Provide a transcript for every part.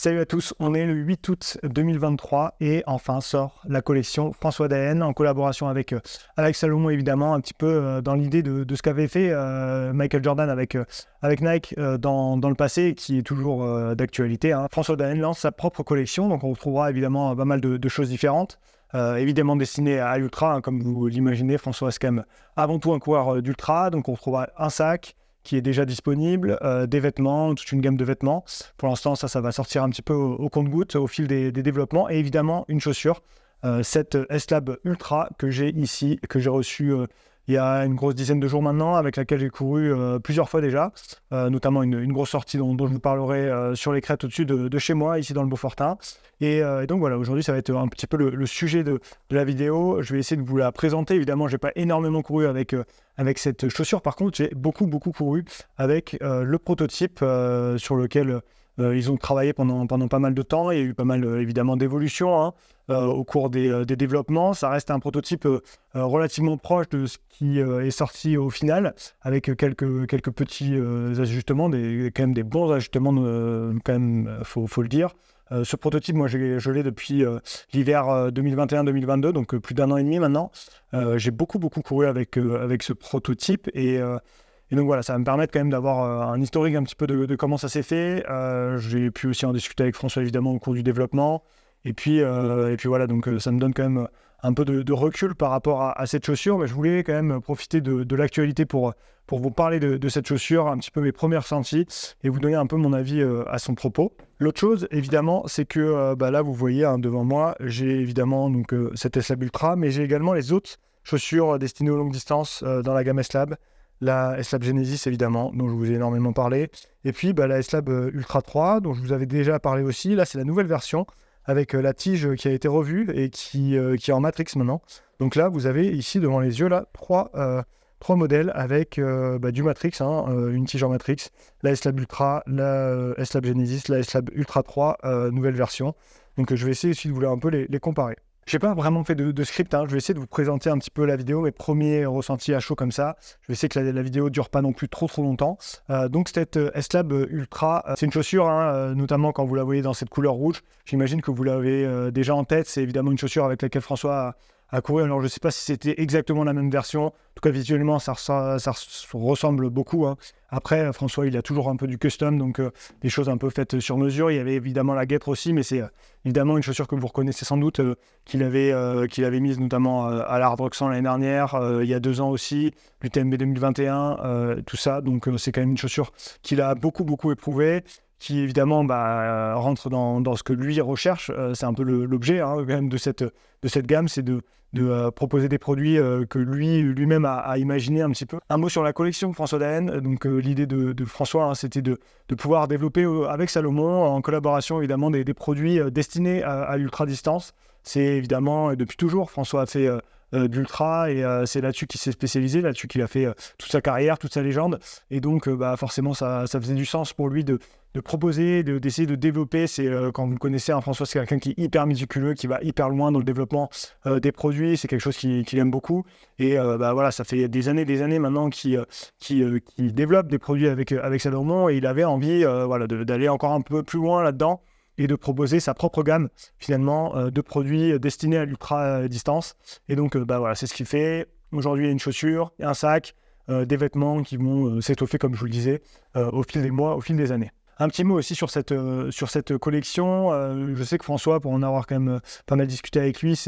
Salut à tous, on est le 8 août 2023 et enfin sort la collection François Daen en collaboration avec Salomon évidemment, un petit peu dans l'idée de ce qu'avait fait Michael Jordan avec Nike dans le passé qui est toujours d'actualité. François Daen lance sa propre collection, donc on retrouvera évidemment pas mal de choses différentes. Évidemment destiné à l'ultra, comme vous l'imaginez, François est quand même avant tout un coureur d'ultra, donc on retrouvera un sac qui est déjà disponible, des vêtements, toute une gamme de vêtements. Pour l'instant, ça va sortir un petit peu au compte-gouttes au fil des développements. Et évidemment, une chaussure, cette S-Lab Ultra que j'ai ici, que j'ai reçue il y a une grosse dizaine de jours maintenant, avec laquelle j'ai couru plusieurs fois déjà, notamment une grosse sortie dont je vous parlerai sur les crêtes au-dessus de chez moi, ici dans le Beaufortin. Et donc voilà, aujourd'hui, ça va être un petit peu le sujet de la vidéo. Je vais essayer de vous la présenter. Évidemment, je n'ai pas énormément couru avec cette chaussure. Par contre, j'ai beaucoup couru avec le prototype sur lequel ils ont travaillé pendant pas mal de temps. Il y a eu pas mal évidemment d'évolutions au cours des développements. Ça reste un prototype relativement proche de ce qui est sorti au final, avec quelques petits ajustements, quand même des bons ajustements, quand même, faut le dire. Ce prototype, moi, je l'ai depuis l'hiver 2021-2022, donc plus d'1 an et demi maintenant. J'ai beaucoup couru avec ce prototype et donc voilà, ça va me permettre quand même d'avoir un historique un petit peu de comment ça s'est fait. J'ai pu aussi en discuter avec François évidemment au cours du développement. Et puis voilà, donc ça me donne quand même un peu de recul par rapport à cette chaussure. Mais je voulais quand même profiter de l'actualité pour vous parler de cette chaussure, un petit peu mes premières ressentis et vous donner un peu mon avis à son propos. L'autre chose, évidemment, c'est que là, vous voyez devant moi, j'ai évidemment donc, cette S-Lab Ultra, mais j'ai également les autres chaussures destinées aux longues distances dans la gamme S-Lab. La S-Lab Genesis, évidemment, dont je vous ai énormément parlé. Et puis, la S-Lab Ultra 3, dont je vous avais déjà parlé aussi. Là, c'est la nouvelle version avec la tige qui a été revue et qui est en Matrix maintenant. Donc là, vous avez ici, devant les yeux, là, trois modèles avec du Matrix, une tige en Matrix, la S-Lab Ultra, la S-Lab Genesis, la S-Lab Ultra 3, nouvelle version. Donc je vais essayer aussi de vous un peu les comparer. Je n'ai pas vraiment fait de script, je vais essayer de vous présenter un petit peu la vidéo, mes premiers ressentis à chaud comme ça. Je vais essayer que la vidéo ne dure pas non plus trop longtemps. Donc cette S-Lab Ultra, c'est une chaussure, notamment quand vous la voyez dans cette couleur rouge. J'imagine que vous l'avez déjà en tête, c'est évidemment une chaussure avec laquelle François a couru. Alors je ne sais pas si c'était exactement la même version. En tout cas, visuellement, ça ressemble beaucoup. Après, François, il a toujours un peu du custom, donc des choses un peu faites sur mesure. Il y avait évidemment la guêtre aussi, mais c'est évidemment une chaussure que vous reconnaissez sans doute, qu'il avait mise notamment à la Hard Rock 100 l'année dernière, il y a 2 ans aussi, l'UTMB 2021, tout ça. Donc c'est quand même une chaussure qu'il a beaucoup éprouvé, qui évidemment rentre dans ce que lui recherche. C'est un peu l'objet quand même de cette gamme, c'est de proposer des produits que lui-même a imaginé un petit peu. Un mot sur la collection François Daen. Donc l'idée de François, c'était de pouvoir développer avec Salomon, en collaboration évidemment, des produits destinés à l'ultra-distance. C'est évidemment, depuis toujours, François a fait de l'ultra et c'est là-dessus qu'il s'est spécialisé, là-dessus qu'il a fait toute sa carrière, toute sa légende. Et donc forcément, ça faisait du sens pour lui de proposer, d'essayer de développer. C'est quand vous le connaissez, François, c'est quelqu'un qui est hyper méticuleux, qui va hyper loin dans le développement des produits. C'est quelque chose qu'il aime beaucoup. Et voilà, ça fait des années maintenant qu'il développe des produits avec Salomon, et il avait envie d'aller encore un peu plus loin là-dedans et de proposer sa propre gamme finalement de produits destinés à l'ultra distance. Et donc voilà, c'est ce qu'il fait. Aujourd'hui, il y a une chaussure, un sac, des vêtements qui vont s'étoffer, comme je vous le disais, au fil des mois, au fil des années. Un petit mot aussi sur cette collection. Je sais que François, pour en avoir quand même pas mal discuté avec lui,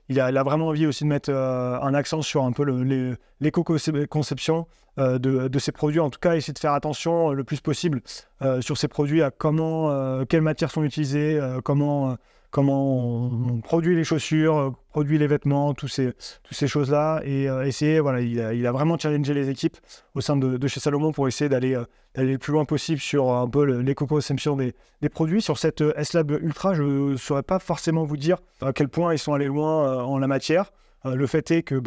il a vraiment envie aussi de mettre un accent sur un peu l'éco-conception de ses produits. En tout cas, essayer de faire attention le plus possible sur ces produits, à quelles matières sont utilisées, comment on produit les chaussures, produit les vêtements, toutes ces choses-là, et essayer, il a vraiment challengé les équipes au sein de chez Salomon pour essayer d'aller le plus loin possible sur un peu l'éco-conception des produits. Sur cette S-Lab Ultra, je ne saurais pas forcément vous dire à quel point ils sont allés loin en la matière. Le fait est que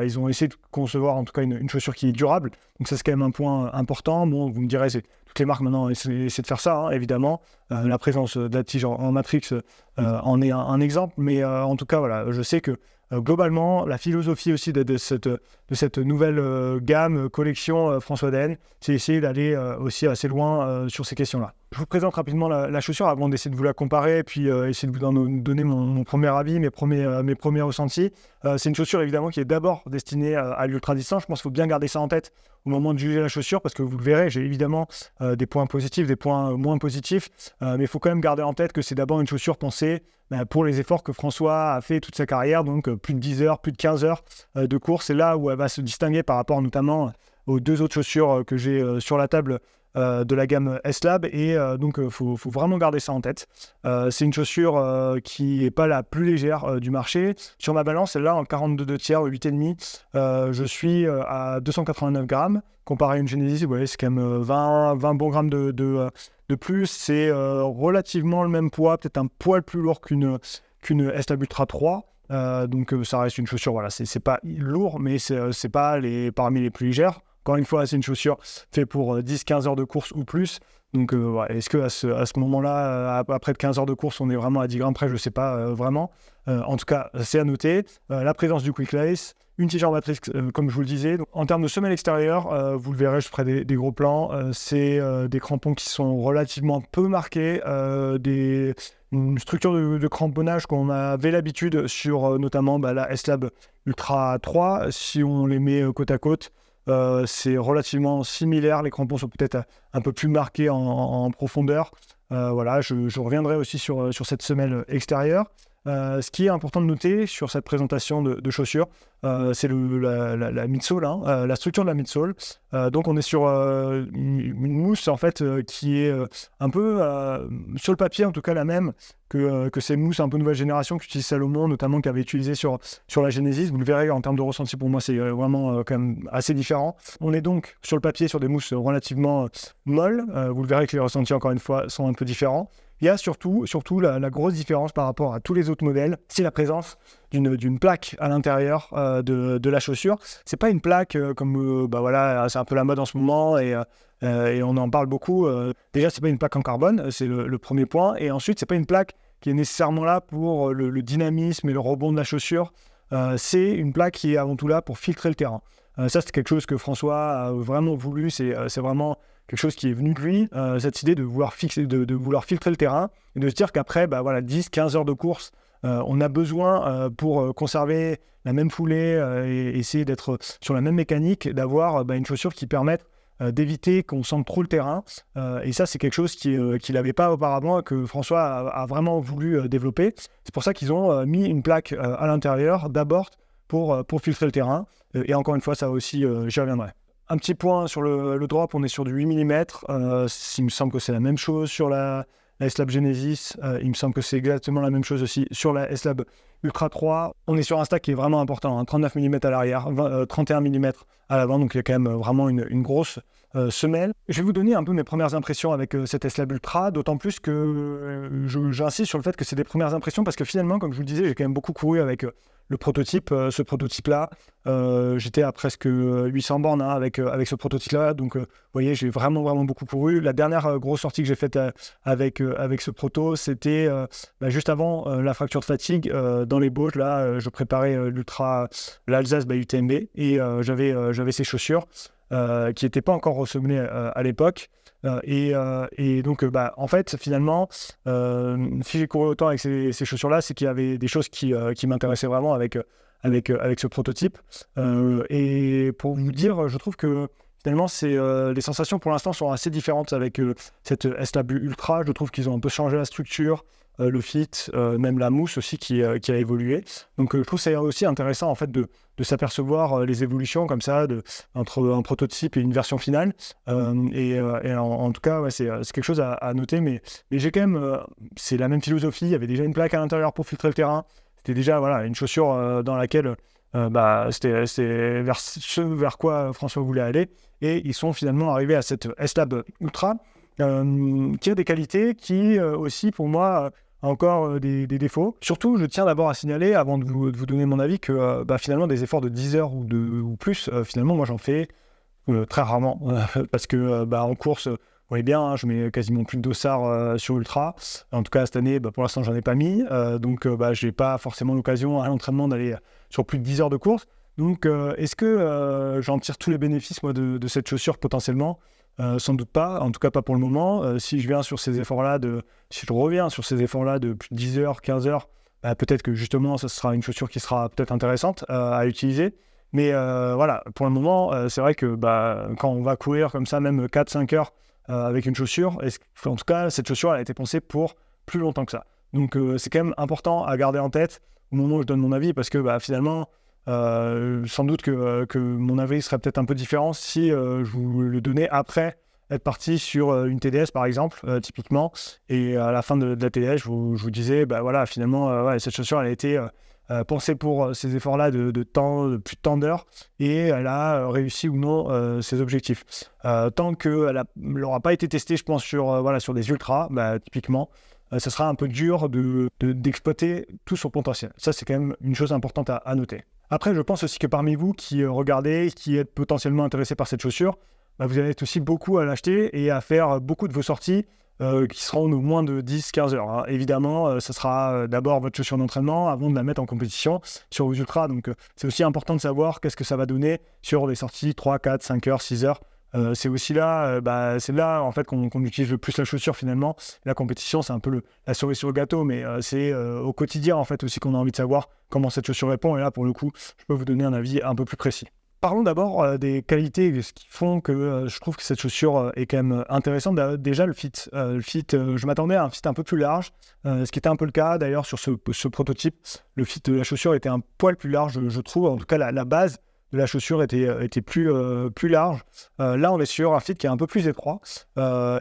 ils ont essayé de concevoir en tout cas une chaussure qui est durable, donc ça c'est quand même un point important. Bon, vous me direz, toutes les marques maintenant essaient de faire ça, évidemment. La présence de la tige en Matrix en est un exemple, mais en tout cas voilà, je sais que globalement la philosophie aussi de cette nouvelle gamme collection François Daen, c'est essayer d'aller aussi assez loin sur ces questions-là. Je vous présente rapidement la chaussure avant d'essayer de vous la comparer et puis essayer de vous donner mon premier avis, mes premiers ressentis. C'est une chaussure évidemment qui est d'abord destinée à l'ultra-distance. Je pense qu'il faut bien garder ça en tête au moment de juger la chaussure parce que vous le verrez, j'ai évidemment des points positifs, des points moins positifs. Mais il faut quand même garder en tête que c'est d'abord une chaussure pensée pour les efforts que François a fait toute sa carrière, donc plus de 10 heures, plus de 15 heures de course. C'est là où elle va se distinguer par rapport notamment aux deux autres chaussures que j'ai sur la table de la gamme S-Lab et donc faut vraiment garder ça en tête. C'est une chaussure qui n'est pas la plus légère du marché. Sur ma balance, celle-là en 42 tiers, 8,5, je suis à 289 grammes. Comparé à une Genesis, vous voyez, c'est quand même 20 bons grammes de plus. C'est relativement le même poids, peut-être un poil plus lourd qu'une S-Lab Ultra 3. Donc ça reste une chaussure, voilà, c'est pas lourd, mais c'est pas parmi les plus légères. Encore une fois, c'est une chaussure faite pour 10-15 heures de course ou plus. Donc, est-ce qu'à ce moment-là, après de 15 heures de course, on est vraiment à 10 grammes près? Je ne sais pas vraiment. En tout cas, c'est à noter. La présence du Quick Lace, une tige en matrice, comme je vous le disais. Donc, en termes de semelle extérieure, vous le verrez, je ferai des gros plans. C'est des crampons qui sont relativement peu marqués. Une structure de cramponnage qu'on avait l'habitude sur notamment la S-Lab Ultra 3. Si on les met côte à côte, c'est relativement similaire. Les crampons sont peut-être un peu plus marqués en profondeur. Voilà, je reviendrai aussi sur cette semelle extérieure. Ce qui est important de noter sur cette présentation de chaussures, c'est la midsole, la structure de la midsole. Donc on est sur une mousse en fait qui est un peu sur le papier en tout cas la même que ces mousses un peu nouvelle génération qu'utilise Salomon, notamment qui avait utilisé sur la Genesis. Vous le verrez en termes de ressenti, pour moi c'est vraiment quand même assez différent. On est donc sur le papier sur des mousses relativement molles. Vous le verrez que les ressentis encore une fois sont un peu différents. Il y a surtout la grosse différence par rapport à tous les autres modèles, c'est la présence d'une plaque à l'intérieur de la chaussure. C'est pas une plaque comme voilà, c'est un peu la mode en ce moment et on en parle beaucoup. Déjà, c'est pas une plaque en carbone, c'est le premier point. Et ensuite, c'est pas une plaque qui est nécessairement là pour le dynamisme et le rebond de la chaussure. C'est une plaque qui est avant tout là pour filtrer le terrain. Ça, c'est quelque chose que François a vraiment voulu. C'est vraiment quelque chose qui est venu de lui, cette idée de vouloir filtrer le terrain et de se dire qu'après 10-15 heures de course, on a besoin pour conserver la même foulée et essayer d'être sur la même mécanique, d'avoir une chaussure qui permette d'éviter qu'on sente trop le terrain. Et ça, c'est quelque chose qu'il n'avait pas auparavant et que François a vraiment voulu développer. C'est pour ça qu'ils ont mis une plaque à l'intérieur d'abord pour filtrer le terrain. Et encore une fois, ça aussi, j'y reviendrai. Un petit point sur le drop, on est sur du 8 mm. Il me semble que c'est la même chose sur la S-Lab Genesis. Il me semble que c'est exactement la même chose aussi sur la S-Lab Ultra 3. On est sur un stack qui est vraiment important, 39 mm à l'arrière, 31 mm à l'avant, donc il y a quand même vraiment une grosse semelle. Je vais vous donner un peu mes premières impressions avec cette S-Lab Ultra, d'autant plus que j'insiste sur le fait que c'est des premières impressions parce que finalement, comme je vous le disais, j'ai quand même beaucoup couru avec le prototype, ce prototype-là. J'étais à presque 800 bornes avec ce prototype-là, donc vous voyez, j'ai vraiment beaucoup couru. La dernière grosse sortie que j'ai faite avec ce proto, c'était juste avant la fracture de fatigue dans les Bauges. Là, je préparais l'Alsace by UTMB et j'avais ces chaussures qui n'étaient pas encore ressemblées à l'époque. Et donc, en fait, finalement, si j'ai couru autant avec ces chaussures-là, c'est qu'il y avait des choses qui m'intéressaient vraiment avec ce prototype. Et pour vous dire, je trouve que finalement, les sensations pour l'instant sont assez différentes avec cette S-Lab Ultra. Je trouve qu'ils ont un peu changé la structure, le fit, même la mousse aussi qui a évolué. Donc, je trouve ça aussi intéressant en fait de s'apercevoir les évolutions comme ça entre un prototype et une version finale. Et en tout cas, ouais, c'est quelque chose à noter. Mais j'ai quand même, c'est la même philosophie. Il y avait déjà une plaque à l'intérieur pour filtrer le terrain. C'était déjà une chaussure dans laquelle c'était vers quoi François voulait aller. Et ils sont finalement arrivés à cette S-Lab Ultra qui a des qualités qui aussi pour moi a encore des défauts. Surtout, je tiens d'abord à signaler, avant de vous donner mon avis, que finalement des efforts de 10 heures ou plus, finalement moi j'en fais très rarement parce que en course, vous voyez bien, je mets quasiment plus de dossard sur Ultra. En tout cas cette année, pour l'instant j'en ai pas mis, donc j'ai pas forcément l'occasion à l'entraînement d'aller sur plus de 10 heures de course. Donc est-ce que j'en tire tous les bénéfices moi de cette chaussure potentiellement? Sans doute pas, en tout cas pas pour le moment. Si je reviens sur ces efforts-là de plus de 10 heures, 15 heures, peut-être que justement, ça sera une chaussure qui sera peut-être intéressante à utiliser. Mais voilà, pour le moment, c'est vrai que quand on va courir comme ça, même 4-5 heures avec une chaussure, en tout cas, cette chaussure elle a été pensée pour plus longtemps que ça. Donc c'est quand même important à garder en tête au moment où je donne mon avis, parce que finalement, sans doute que mon avis serait peut-être un peu différent si je vous le donnais après être parti sur une TDS par exemple, typiquement, et à la fin de la TDS, je vous disais, voilà, finalement, cette chaussure, elle a été pensée pour ces efforts-là de temps, de plus de tant d'heures, et elle a réussi ou non ses objectifs. Tant qu'elle n'aura pas été testée, je pense, sur des ultras, typiquement, ça sera un peu dur d'exploiter tout son potentiel. Ça, c'est quand même une chose importante à noter. Après, je pense aussi que parmi vous qui regardez, qui êtes potentiellement intéressés par cette chaussure, vous allez être aussi beaucoup à l'acheter et à faire beaucoup de vos sorties qui seront au moins de 10-15 heures. Hein. Évidemment, ça sera d'abord votre chaussure d'entraînement avant de la mettre en compétition sur vos ultras. Donc, c'est aussi important de savoir qu'est-ce que ça va donner sur des sorties 3, 4, 5 heures, 6 heures. C'est aussi là, c'est là en fait qu'on utilise le plus la chaussure finalement. La compétition, c'est un peu la cerise sur le gâteau, mais c'est au quotidien en fait aussi qu'on a envie de savoir comment cette chaussure répond. Et là, pour le coup, je peux vous donner un avis un peu plus précis. Parlons d'abord des qualités, ce qui font que je trouve que cette chaussure est quand même intéressante. Déjà, le fit. Je m'attendais à un fit un peu plus large, ce qui était un peu le cas d'ailleurs sur ce prototype. Le fit de la chaussure était un poil plus large, je trouve. En tout cas, la base de la chaussure était plus large. Là, on est sur un fit qui est un peu plus étroit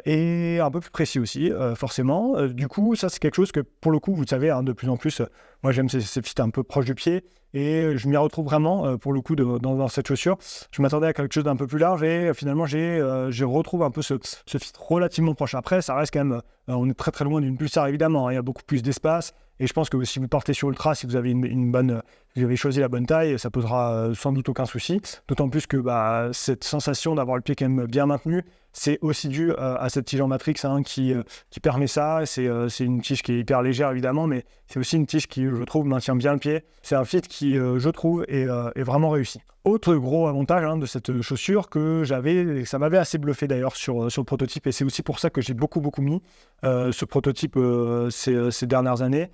et un peu plus précis aussi, forcément. Du coup, ça, c'est quelque chose que, pour le coup, vous savez, de plus en plus, moi, j'aime ces fits un peu proches du pied. Et je m'y retrouve vraiment, pour le coup, dans cette chaussure. Je m'attendais à quelque chose d'un peu plus large et finalement, je retrouve un peu ce fit relativement proche. Après, ça reste quand même, on est très très loin d'une Pulsar, évidemment. Hein, il y a beaucoup plus d'espace. Et je pense que si vous partez sur Ultra, si vous avez vous avez choisi la bonne taille, ça posera sans doute aucun souci. D'autant plus que cette sensation d'avoir le pied quand même bien maintenu, c'est aussi dû à cette tige en matrix qui permet ça. C'est une tige qui est hyper légère évidemment, mais c'est aussi une tige qui, je trouve, maintient bien le pied. C'est un fit qui, je trouve, est vraiment réussi. Autre gros avantage de cette chaussure que j'avais, et ça m'avait assez bluffé d'ailleurs sur le prototype, et c'est aussi pour ça que j'ai beaucoup mis ce prototype ces dernières années.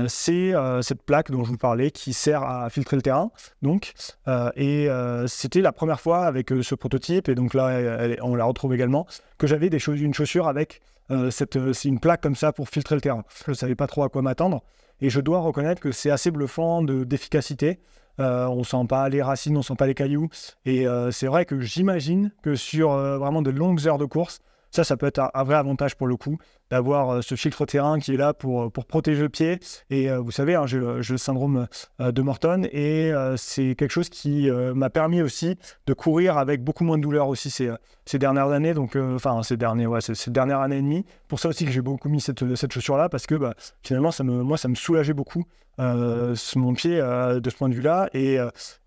C'est cette plaque dont je vous parlais qui sert à filtrer le terrain. Donc, c'était la première fois avec ce prototype, et donc là, on la retrouve également, que j'avais une chaussure avec c'est une plaque comme ça pour filtrer le terrain. Je ne savais pas trop à quoi m'attendre, et je dois reconnaître que c'est assez bluffant d'efficacité. On ne sent pas les racines, on ne sent pas les cailloux, et c'est vrai que j'imagine que sur vraiment de longues heures de course, ça peut être un vrai avantage pour le coup, d'avoir ce filtre terrain qui est là pour protéger le pied. Et vous savez, j'ai le syndrome de Morton, et c'est quelque chose qui m'a permis aussi de courir avec beaucoup moins de douleur aussi ces dernières années, donc cette dernière année et demie. Pour ça aussi que j'ai beaucoup mis cette chaussure-là, parce que finalement, ça me soulageait beaucoup mon pied de ce point de vue-là. Et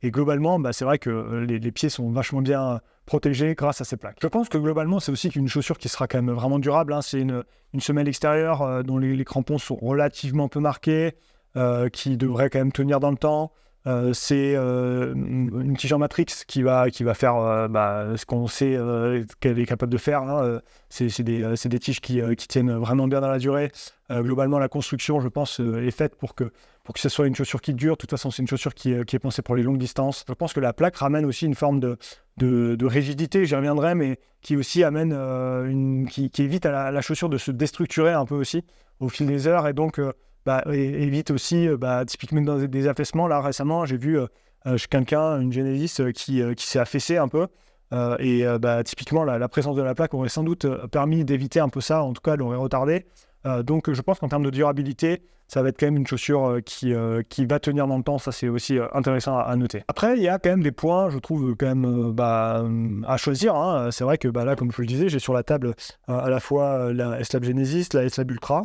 globalement, c'est vrai que les pieds sont vachement bien protégés grâce à ces plaques. Je pense que globalement, c'est aussi une chaussure qui sera quand même vraiment durable. Hein. C'est une semelle extérieure dont les crampons sont relativement peu marqués, qui devrait quand même tenir dans le temps. C'est une tige en matrix qui va faire ce qu'on sait qu'elle est capable de faire. Hein. C'est des tiges qui tiennent vraiment bien dans la durée. Globalement, la construction, je pense, est faite pour que ce soit une chaussure qui dure. De toute façon, c'est une chaussure qui est pensée pour les longues distances. Je pense que la plaque ramène aussi une forme de rigidité, j'y reviendrai, mais qui aussi amène qui évite à la chaussure de se déstructurer un peu aussi au fil des heures, et donc évite aussi typiquement dans des affaissements. Là récemment, j'ai vu chez quelqu'un une Genesis qui s'est affaissée un peu, typiquement la présence de la plaque aurait sans doute permis d'éviter un peu ça, en tout cas elle l'aurait retardé. Donc je pense qu'en termes de durabilité, ça va être quand même une chaussure qui va tenir dans le temps. Ça, c'est aussi intéressant à noter. Après, il y a quand même des points, je trouve, quand même à choisir. Hein. C'est vrai que là, comme je le disais, j'ai sur la table à la fois la S-Lab Genesis, la S-Lab Ultra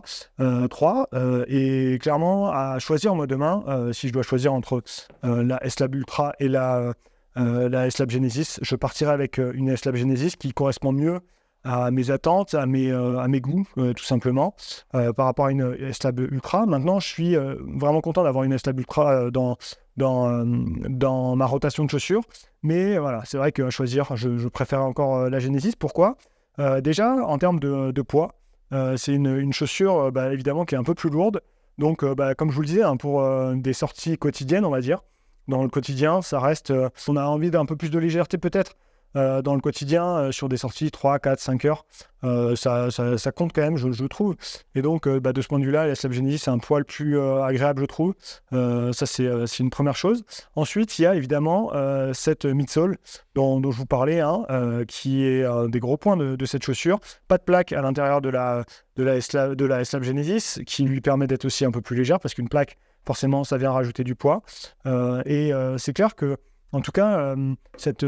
3, et clairement, à choisir moi demain, si je dois choisir entre la S-Lab Ultra et la S-Lab Genesis, je partirai avec une S-Lab Genesis qui correspond mieux à mes attentes, à mes goûts, tout simplement, par rapport à une S-Lab Ultra. Maintenant, je suis vraiment content d'avoir une S-Lab Ultra dans dans ma rotation de chaussures. Mais voilà, c'est vrai qu'à choisir, je préfère encore la Genesis. Pourquoi? Déjà, en termes de poids, c'est une chaussure évidemment qui est un peu plus lourde. Donc, comme je vous le disais, hein, pour des sorties quotidiennes, on va dire, dans le quotidien, ça reste... on a envie d'un peu plus de légèreté peut-être dans le quotidien, sur des sorties 3, 4, 5 heures. Ça compte quand même, je trouve. Et donc, de ce point de vue-là, la Slab Genesis, c'est un poil plus agréable, je trouve. Ça, c'est une première chose. Ensuite, il y a évidemment cette midsole dont je vous parlais, hein, qui est un des gros points de cette chaussure. Pas de plaque à l'intérieur de la Slab Genesis, qui lui permet d'être aussi un peu plus légère, parce qu'une plaque, forcément, ça vient rajouter du poids. C'est clair que, en tout cas, cette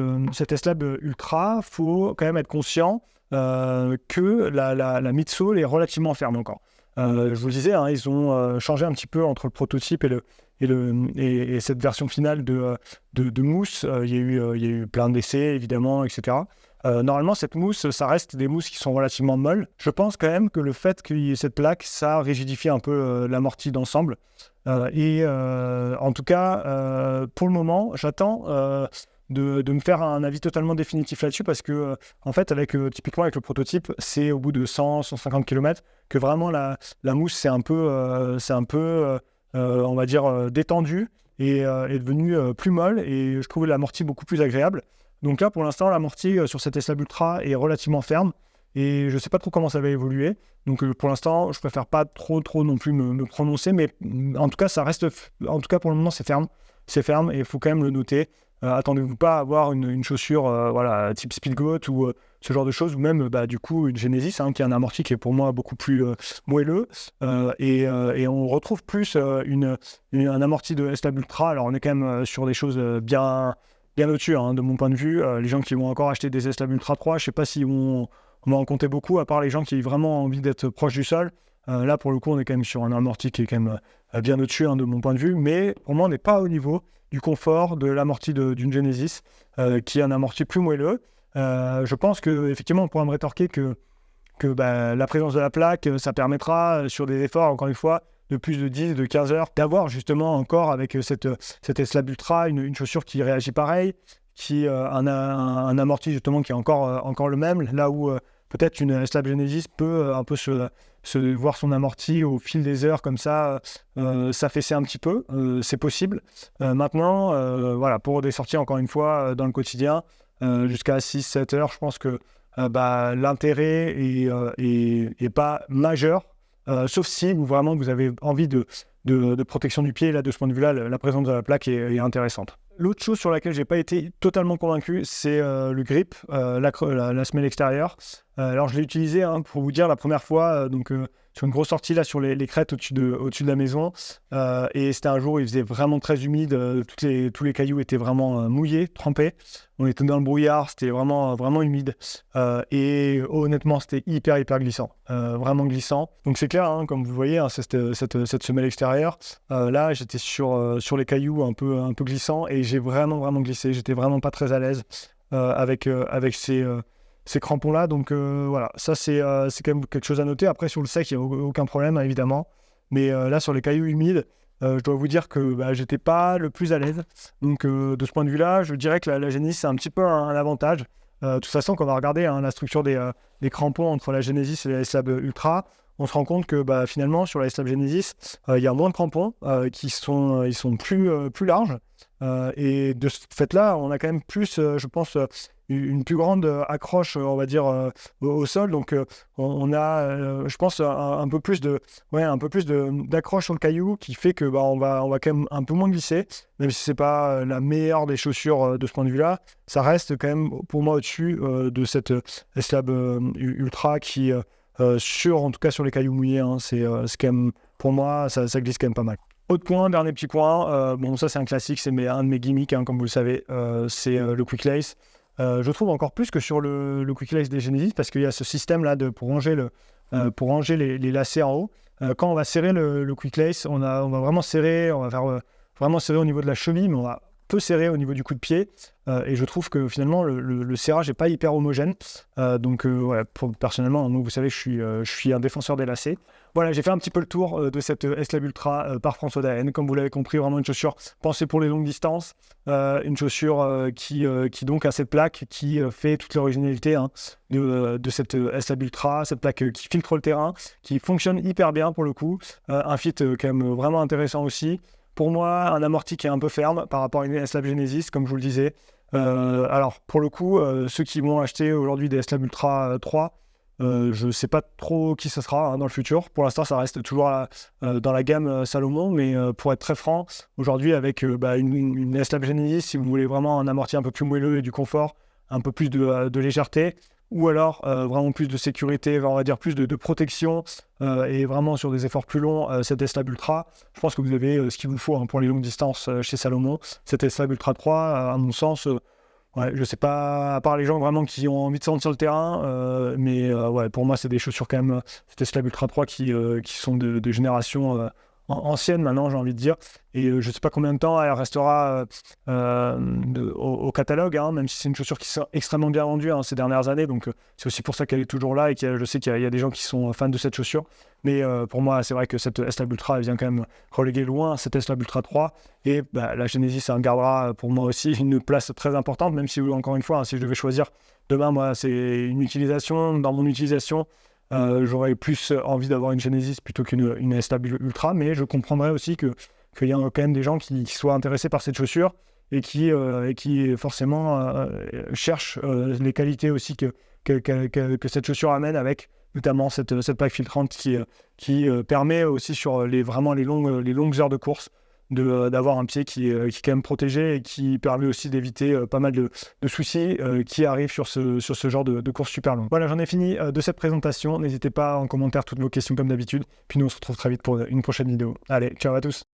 S-Lab Ultra, il faut quand même être conscient que la midsole est relativement ferme encore. Je vous le disais, hein, ils ont changé un petit peu entre le prototype et cette version finale de mousse. Il y a eu plein d'essais, évidemment, etc. Normalement, cette mousse, ça reste des mousses qui sont relativement molles. Je pense quand même que le fait qu'il y ait cette plaque, ça rigidifie un peu l'amorti d'ensemble. En tout cas, pour le moment, j'attends de me faire un avis totalement définitif là-dessus parce que, en fait, typiquement avec le prototype, c'est au bout de 100-150 km que vraiment la mousse, c'est un peu, on va dire, détendue et est devenue plus molle et je trouve l'amorti beaucoup plus agréable. Donc là, pour l'instant, l'amorti sur cette S-Lab Ultra est relativement ferme et je ne sais pas trop comment ça va évoluer. Donc pour l'instant, je préfère pas trop non plus me prononcer, mais en tout cas, en tout cas, pour le moment, c'est ferme. C'est ferme et il faut quand même le noter. Attendez-vous pas à avoir une chaussure type Speedgoat ou ce genre de choses, ou même du coup une Genesis, hein, qui est un amorti qui est pour moi beaucoup plus moelleux. Et on retrouve plus un amorti de S-Lab Ultra. Alors on est quand même sur des choses bien au-dessus, hein, de mon point de vue. Les gens qui vont encore acheter des S-Lab Ultra 3, je sais pas si on va en compter beaucoup, à part les gens qui ont vraiment envie d'être proches du sol. Là, pour le coup, on est quand même sur un amorti qui est quand même bien au-dessus, hein, de mon point de vue. Mais pour moi, on n'est pas au niveau du confort de l'amorti d'une Genesis, qui est un amorti plus moelleux. Je pense qu'effectivement, on pourra me rétorquer que la présence de la plaque, ça permettra, sur des efforts, encore une fois, de plus de 10, de 15 heures, d'avoir justement encore avec cette S-Lab Ultra une chaussure qui réagit pareil, qui un amorti justement qui est encore le même, là où peut-être une S-Lab Genesis peut un peu se voir son amorti au fil des heures comme ça s'affaisser un petit peu, c'est possible. Maintenant, voilà, pour des sorties encore une fois dans le quotidien, jusqu'à 6-7 heures, je pense que l'intérêt est pas majeur, sauf si vraiment vous avez envie de protection du pied. Là, de ce point de vue-là, la présence de la plaque est intéressante. L'autre chose sur laquelle j'ai pas été totalement convaincu, c'est le grip, la semelle extérieure. Alors je l'ai utilisé, hein, pour vous dire, la première fois, sur une grosse sortie là sur les crêtes au-dessus de la maison, et c'était un jour où il faisait vraiment très humide, tous les cailloux étaient vraiment mouillés, trempés. On était dans le brouillard, c'était vraiment humide, et honnêtement c'était hyper glissant, vraiment glissant. Donc c'est clair, hein, comme vous voyez, hein, cette semelle extérieure, là j'étais sur les cailloux un peu glissants et j'ai vraiment glissé, j'étais vraiment pas très à l'aise avec ces crampons-là. Donc voilà, ça c'est quand même quelque chose à noter. Après sur le sec, il n'y a aucun problème, hein, évidemment. Mais là sur les cailloux humides, je dois vous dire que j'étais pas le plus à l'aise. Donc de ce point de vue-là, je dirais que la Genesis c'est un petit peu un avantage. De toute façon, quand on va regarder, hein, la structure des crampons entre la Genesis et la S-Lab Ultra, on se rend compte que finalement sur la S-Lab Genesis, il y a moins de crampons, ils sont plus larges. Et de ce fait-là, on a quand même plus, je pense, une plus grande accroche, on va dire, au sol. Donc, on a, je pense, un peu plus d'accroche sur le caillou qui fait que on va quand même un peu moins glisser, même si c'est pas la meilleure des chaussures de ce point de vue-là. Ça reste quand même pour moi au-dessus de cette S-Lab Ultra qui, en tout cas sur les cailloux mouillés, hein, c'est quand même, pour moi, ça glisse quand même pas mal. Autre point, dernier petit point, ça c'est un classique, c'est un de mes gimmicks, hein, comme vous le savez, c'est le Quick Lace. Je trouve encore plus que sur le Quick Lace des Genesis, parce qu'il y a ce système-là pour ranger les lacets en haut. Quand on va serrer le Quick Lace, on va vraiment serrer, on va faire vraiment serrer au niveau de la cheville, mais on va peu serré au niveau du coup de pied. Et je trouve que finalement le serrage n'est pas hyper homogène. Donc voilà, personnellement, donc, vous savez, je suis un défenseur des lacets. Voilà, j'ai fait un petit peu le tour de cette S-Lab Ultra par François Daen. Comme vous l'avez compris, vraiment une chaussure pensée pour les longues distances. Une chaussure qui donc a cette plaque qui fait toute l'originalité de cette S-Lab Ultra, cette plaque qui filtre le terrain, qui fonctionne hyper bien pour le coup. Un fit quand même vraiment intéressant aussi. Pour moi, un amorti qui est un peu ferme par rapport à une S-Lab Genesis, comme je vous le disais. Alors, pour le coup, ceux qui vont acheter aujourd'hui des S-Lab Ultra 3, je ne sais pas trop qui ce sera dans le futur. Pour l'instant, ça reste toujours dans la gamme Salomon, mais pour être très franc, aujourd'hui, avec une S-Lab Genesis, si vous voulez vraiment un amorti un peu plus moelleux et du confort, un peu plus de légèreté, ou alors vraiment plus de sécurité, on va dire plus de protection, et vraiment sur des efforts plus longs, cette S-Lab Ultra, je pense que vous avez ce qu'il vous faut pour les longues distances chez Salomon. Cette S-Lab Ultra 3, à mon sens, ouais, je sais pas, à part les gens vraiment qui ont envie de sortir sur le terrain, mais ouais, pour moi, c'est des chaussures quand même, cette S-Lab Ultra 3 qui sont de génération ancienne maintenant, j'ai envie de dire. Et je ne sais pas combien de temps elle restera au catalogue, même si c'est une chaussure qui s'est extrêmement bien vendue ces dernières années. Donc c'est aussi pour ça qu'elle est toujours là et je sais qu'il y a des gens qui sont fans de cette chaussure. Mais pour moi, c'est vrai que cette S-Lab Ultra, elle vient quand même reléguer loin cette S-Lab Ultra 3. Et la Genesis, ça gardera pour moi aussi une place très importante, même si, encore une fois, si je devais choisir demain, moi, c'est une utilisation. Dans mon utilisation, j'aurais plus envie d'avoir une Genesis plutôt qu'une S-Lab Ultra, mais je comprendrais aussi qu'il y a quand même des gens qui soient intéressés par cette chaussure et qui forcément cherchent les qualités aussi que cette chaussure amène, avec notamment cette plaque filtrante qui permet aussi sur vraiment les longues heures de course d'avoir un pied qui est quand même protégé et qui permet aussi d'éviter pas mal de soucis qui arrivent sur ce genre de course super longue. Voilà, j'en ai fini de cette présentation. N'hésitez pas en commentaire toutes vos questions comme d'habitude. Puis nous, on se retrouve très vite pour une prochaine vidéo. Allez, ciao à tous!